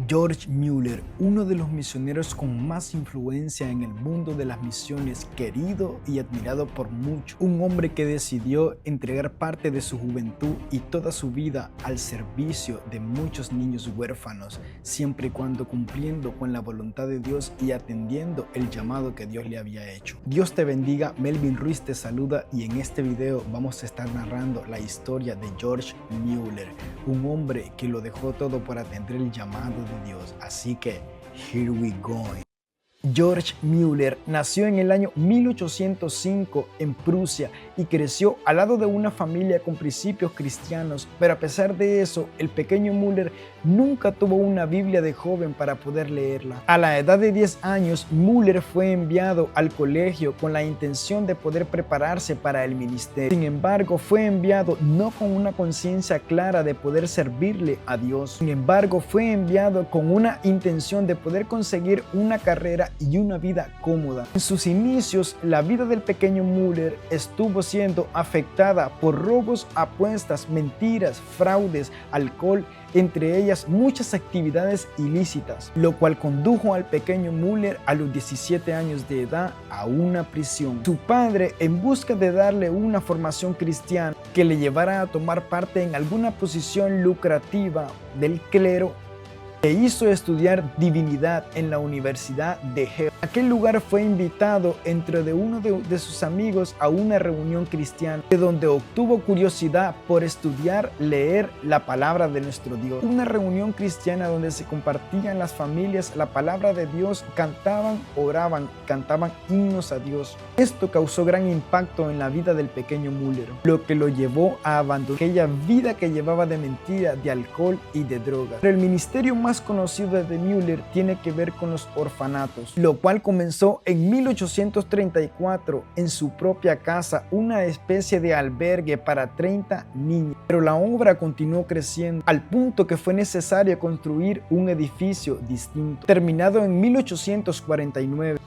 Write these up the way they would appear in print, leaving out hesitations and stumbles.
George Mueller, uno de los misioneros con más influencia en el mundo de las misiones, querido y admirado por muchos, un hombre que decidió entregar parte de su juventud y toda su vida al servicio de muchos niños huérfanos, siempre y cuando cumpliendo con la voluntad de Dios y atendiendo el llamado que Dios le había hecho. Dios te bendiga, Melvin Ruiz te saluda y en este video vamos a estar narrando la historia de George Mueller, un hombre que lo dejó todo por atender el llamado de Dios. Así que, here we go. George Mueller nació en el año 1805 en Prusia y creció al lado de una familia con principios cristianos, pero a pesar de eso, el pequeño Mueller nunca tuvo una Biblia de joven para poder leerla. A la edad de 10 años, Mueller fue enviado al colegio con la intención de poder prepararse para el ministerio. Sin embargo, fue enviado no con una conciencia clara de poder servirle a Dios. Sin embargo, fue enviado con una intención de poder conseguir una carrera y una vida cómoda. En sus inicios, la vida del pequeño Mueller estuvo siendo afectada por robos, apuestas, mentiras, fraudes, alcohol, entre ellas muchas actividades ilícitas, lo cual condujo al pequeño Mueller a los 17 años de edad a una prisión. Su padre, en busca de darle una formación cristiana que le llevara a tomar parte en alguna posición lucrativa del clero, le hizo estudiar divinidad en la Universidad de Hebron. En aquel lugar fue invitado entre de uno de sus amigos a una reunión cristiana, de donde obtuvo curiosidad por estudiar, leer la palabra de nuestro Dios. Una reunión cristiana donde se compartían las familias la palabra de Dios, cantaban, oraban, cantaban himnos a Dios. Esto causó gran impacto en la vida del pequeño Mueller, lo que lo llevó a abandonar aquella vida que llevaba de mentira, de alcohol y de drogas. Pero el ministerio más conocido de Mueller tiene que ver con los orfanatos, lo cual comenzó en 1834 en su propia casa, una especie de albergue para 30 niños. Pero la obra continuó creciendo al punto que fue necesario construir un edificio distinto, terminado en 1849.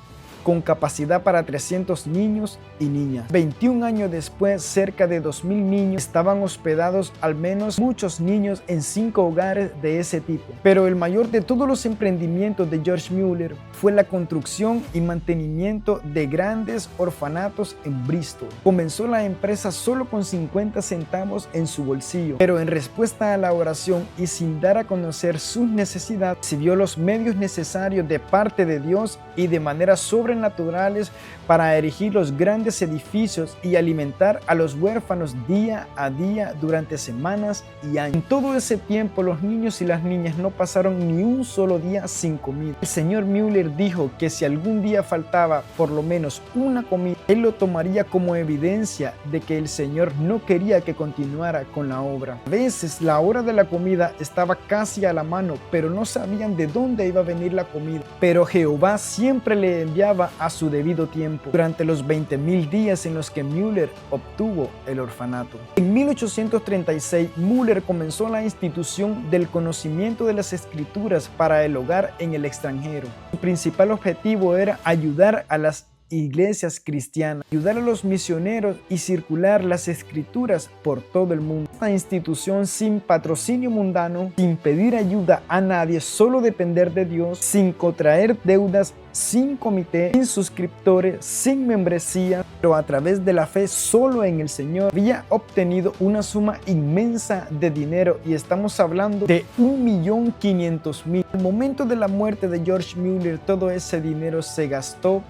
Con capacidad para 300 niños y niñas. 21 años después, cerca de 2,000 niños estaban hospedados, al menos muchos niños, en 5 hogares de ese tipo. Pero el mayor de todos los emprendimientos de George Mueller fue la construcción y mantenimiento de grandes orfanatos en Bristol. Comenzó la empresa solo con 50 centavos en su bolsillo, pero en respuesta a la oración y sin dar a conocer sus necesidades, recibió los medios necesarios de parte de Dios y de manera sobrenaturales para erigir los grandes edificios y alimentar a los huérfanos día a día durante semanas y años. En todo ese tiempo, los niños y las niñas no pasaron ni un solo día sin comida. El señor Mueller dijo que si algún día faltaba por lo menos una comida, él lo tomaría como evidencia de que el Señor no quería que continuara con la obra. A veces la hora de la comida estaba casi a la mano, pero no sabían de dónde iba a venir la comida. Pero Jehová siempre le enviaba a su debido tiempo durante los 20,000 días en los que Mueller obtuvo el orfanato. En 1836, Mueller comenzó la institución del conocimiento de las escrituras para el hogar en el extranjero. Su principal objetivo era ayudar a las iglesias cristianas, ayudar a los misioneros y circular las escrituras por todo el mundo. Esta institución sin patrocinio mundano, sin pedir ayuda a nadie, solo depender de Dios, sin contraer deudas, sin comité, sin suscriptores, sin membresía, pero a través de la fe solo en el Señor, había obtenido una suma inmensa de dinero y estamos hablando de 1.500.000. Al momento de la muerte de George Mueller, todo ese dinero se gastó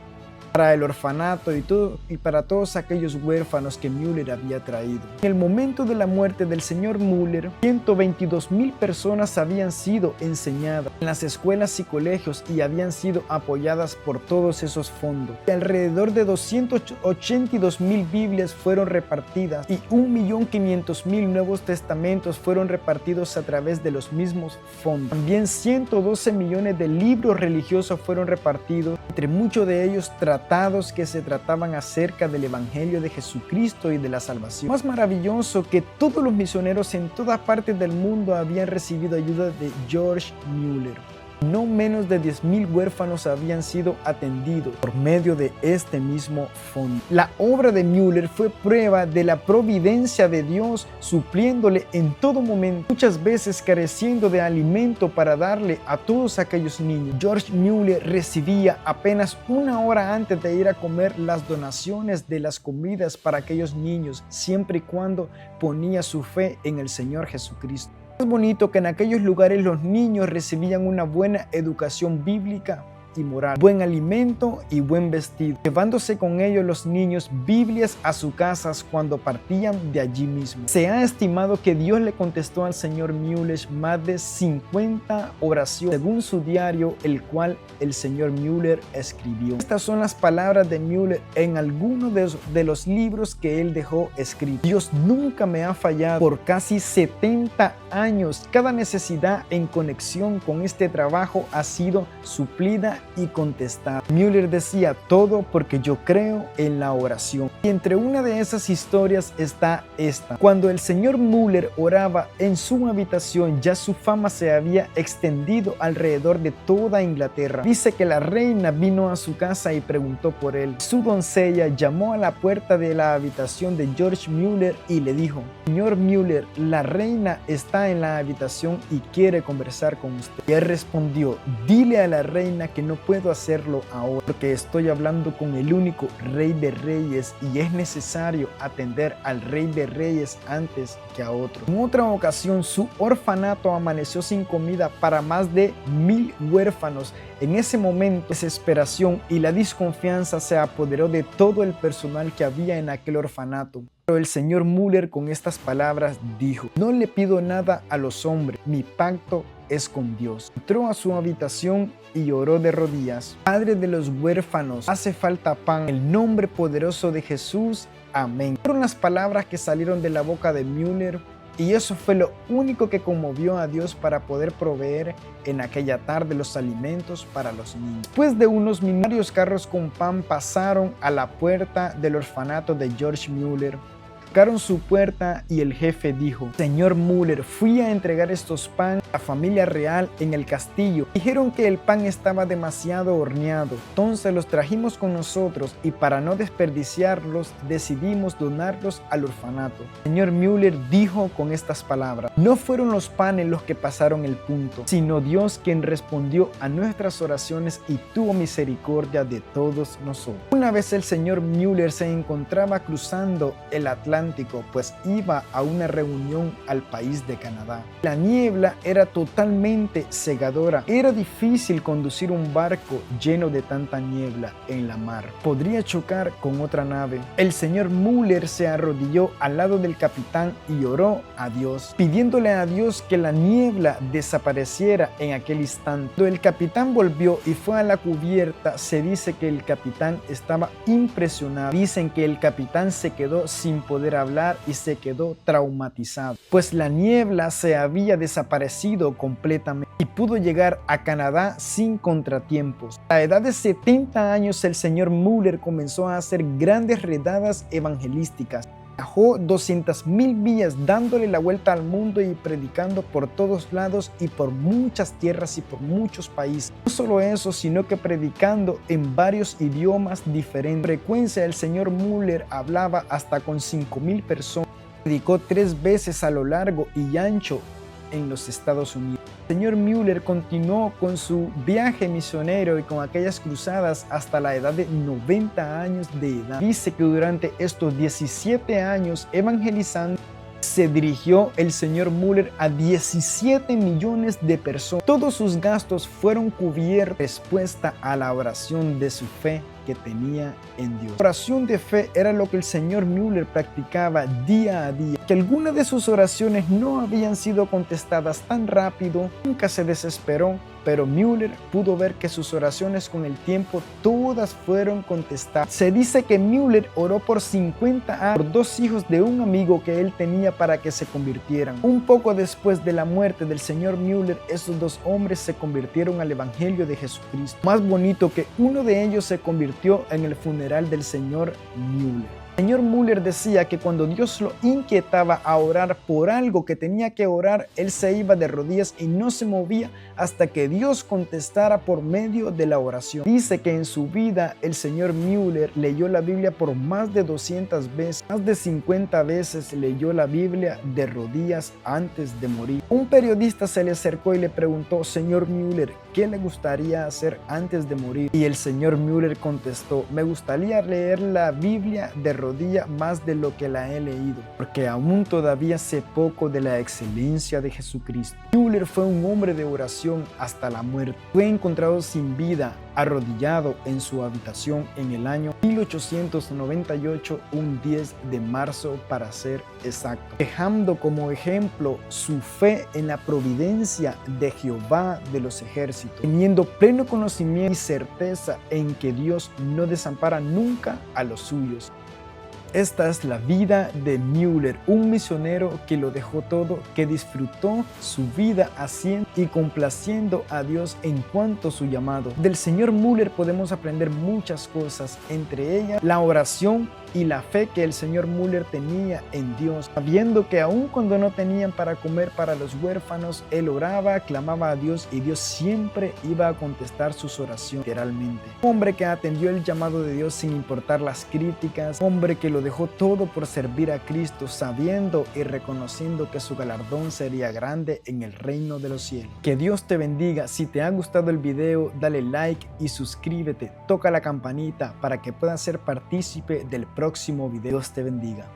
para el orfanato y para todos aquellos huérfanos que Mueller había traído. En el momento de la muerte del señor Mueller, 122,000 personas habían sido enseñadas en las escuelas y colegios y habían sido apoyadas por todos esos fondos. Y alrededor de 282,000 Biblias fueron repartidas y 1.500.000 Nuevos Testamentos fueron repartidos a través de los mismos fondos. También 112 millones de libros religiosos fueron repartidos, entre muchos de ellos tratados que se trataban acerca del Evangelio de Jesucristo y de la salvación. Más maravilloso que todos los misioneros en todas partes del mundo habían recibido ayuda de George Mueller. No menos de 10,000 huérfanos habían sido atendidos por medio de este mismo fondo. La obra de Müller fue prueba de la providencia de Dios, supliéndole en todo momento, muchas veces careciendo de alimento para darle a todos aquellos niños. George Müller recibía apenas una hora antes de ir a comer las donaciones de las comidas para aquellos niños, siempre y cuando ponía su fe en el Señor Jesucristo. Es bonito que en aquellos lugares los niños recibían una buena educación bíblica y moral, buen alimento y buen vestido, llevándose con ellos los niños Biblias a sus casas cuando partían de allí mismo. Se ha estimado que Dios le contestó al señor Müller más de 50 oraciones, según su diario, el cual el señor Müller escribió. Estas son las palabras de Müller en algunos de los libros que él dejó escritos. Dios nunca me ha fallado por casi 70 años. Cada necesidad en conexión con este trabajo ha sido suplida y contestada. Müller decía: todo porque yo creo en la oración. Y entre una de esas historias está esta. Cuando el señor Müller oraba en su habitación, ya su fama se había extendido alrededor de toda Inglaterra. Dice que la reina vino a su casa y preguntó por él. Su doncella llamó a la puerta de la habitación de George Müller y le dijo: señor Müller, la reina está en la habitación y quiere conversar con usted. Y él respondió: dile a la reina que no puedo hacerlo ahora, porque estoy hablando con el único Rey de Reyes y es necesario atender al Rey de Reyes antes que a otro. En otra ocasión, su orfanato amaneció sin comida para más de 1,000 huérfanos. En ese momento, la desesperación y la desconfianza se apoderó de todo el personal que había en aquel orfanato. Pero el señor Müller con estas palabras dijo: no le pido nada a los hombres, mi pacto es con Dios. Entró a su habitación y oró de rodillas: Padre de los huérfanos, hace falta pan, en el nombre poderoso de Jesús, amén. Fueron las palabras que salieron de la boca de Müller, y eso fue lo único que conmovió a Dios para poder proveer en aquella tarde los alimentos para los niños. Después de unos minutos, varios carros con pan pasaron a la puerta del orfanato de George Müller. Tocaron su puerta y el jefe dijo: señor Müller, fui a entregar estos pan a la familia real en el castillo. Dijeron que el pan estaba demasiado horneado, entonces los trajimos con nosotros y para no desperdiciarlos decidimos donarlos al orfanato. Señor Müller dijo con estas palabras: no fueron los panes los que pasaron el punto, sino Dios quien respondió a nuestras oraciones y tuvo misericordia de todos nosotros. Una vez el señor Müller se encontraba cruzando el Atlántico, pues iba a una reunión al país de Canadá. La niebla era totalmente cegadora. Era difícil conducir un barco lleno de tanta niebla en la mar. Podría chocar con otra nave. El señor Müller se arrodilló al lado del capitán y oró a Dios, pidiéndole a Dios que la niebla desapareciera en aquel instante. Cuando el capitán volvió y fue a la cubierta, se dice que el capitán estaba impresionado. Dicen que el capitán se quedó sin poder hablar y se quedó traumatizado, pues la niebla se había desaparecido completamente y pudo llegar a Canadá sin contratiempos. A la edad de 70 años el señor Müller comenzó a hacer grandes redadas evangelísticas. Viajó 200,000 millas dándole la vuelta al mundo y predicando por todos lados y por muchas tierras y por muchos países. No solo eso, sino que predicando en varios idiomas diferentes. Con frecuencia el señor Müller hablaba hasta con 5,000 personas. Predicó 3 veces a lo largo y ancho en los Estados Unidos. El señor Müller continuó con su viaje misionero y con aquellas cruzadas hasta la edad de 90 años de edad. Dice que durante estos 17 años evangelizando, se dirigió el señor Müller a 17 millones de personas. Todos sus gastos fueron cubiertos, respuesta a la oración de su fe que tenía en Dios. La oración de fe era lo que el señor Müller practicaba día a día. Que algunas de sus oraciones no habían sido contestadas tan rápido, nunca se desesperó, pero Müller pudo ver que sus oraciones con el tiempo todas fueron contestadas. Se dice que Müller oró por 50 años por 2 hijos de un amigo que él tenía para que se convirtieran. Un poco después de la muerte del señor Müller, esos 2 hombres se convirtieron al evangelio de Jesucristo. Más bonito que uno de ellos se convirtió en el funeral del señor Müller. El señor Müller decía que cuando Dios lo inquietaba a orar por algo que tenía que orar, él se iba de rodillas y no se movía hasta que Dios contestara por medio de la oración. Dice que en su vida el señor Müller leyó la Biblia por más de 200 veces, más de 50 veces leyó la Biblia de rodillas antes de morir. Un periodista se le acercó y le preguntó: señor Müller, ¿qué le gustaría hacer antes de morir? Y el señor Müller contestó: me gustaría leer la Biblia de rodillas más de lo que la he leído, porque aún todavía sé poco de la excelencia de Jesucristo. Müller fue un hombre de oración hasta la muerte. Fue encontrado sin vida, arrodillado en su habitación en el año 1898, un 10 de marzo para ser exacto, dejando como ejemplo su fe en la providencia de Jehová de los ejércitos, teniendo pleno conocimiento y certeza en que Dios no desampara nunca a los suyos. Esta es la vida de Müller, un misionero que lo dejó todo, que disfrutó su vida haciendo y complaciendo a Dios en cuanto a su llamado. Del señor Müller podemos aprender muchas cosas, entre ellas la oración y la fe que el señor Müller tenía en Dios, sabiendo que aun cuando no tenían para comer para los huérfanos, él oraba, clamaba a Dios y Dios siempre iba a contestar sus oraciones literalmente. Un hombre que atendió el llamado de Dios sin importar las críticas, un hombre que lo dejó todo por servir a Cristo, sabiendo y reconociendo que su galardón sería grande en el reino de los cielos. Que Dios te bendiga. Si te ha gustado el video, dale like y suscríbete, toca la campanita para que puedas ser partícipe del próximo video. Dios te bendiga.